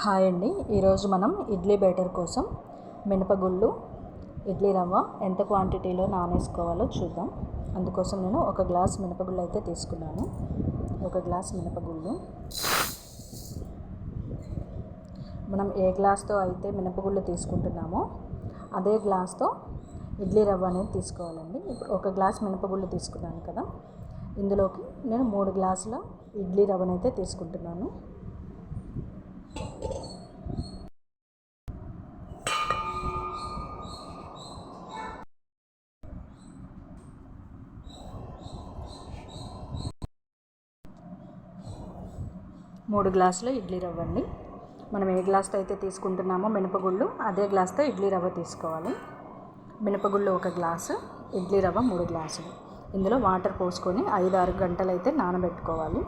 Hi అండి. ఈరోజు మనం ఇడ్లీ బ్యాటర్ కోసం మినపగుళ్ళు, ఇడ్లీ రవ్వ ఎంత క్వాంటిటీలో నానేసుకోవాలో చూద్దాం. అందుకోసం నేను ఒక గ్లాస్ మినపగుళ్ళు అయితే తీసుకున్నాను. ఒక గ్లాస్ మినపగుళ్ళు, మనం ఏ గ్లాస్తో అయితే మినపగుళ్ళు తీసుకుంటున్నామో అదే గ్లాస్తో ఇడ్లీ రవ్వ అనేది తీసుకోవాలండి. ఇప్పుడు ఒక గ్లాస్ మినపగుళ్ళు తీసుకున్నాను కదా, ఇందులోకి నేను 3 గ్లాసుల ఇడ్లీ రవ్వనైతే తీసుకుంటున్నాను. మూడు గ్లాసుల ఇడ్లీ రవ్వ అండి. మనం ఏ గ్లాస్తో అయితే తీసుకుంటున్నామో మినపగుళ్ళు అదే గ్లాస్తో ఇడ్లీ రవ్వ తీసుకోవాలి. మినపగుళ్ళు 1 గ్లాసు, ఇడ్లీ రవ్వ 3 గ్లాసులు. ఇందులో వాటర్ పోసుకొని 5-6 గంటలు అయితే నానబెట్టుకోవాలి.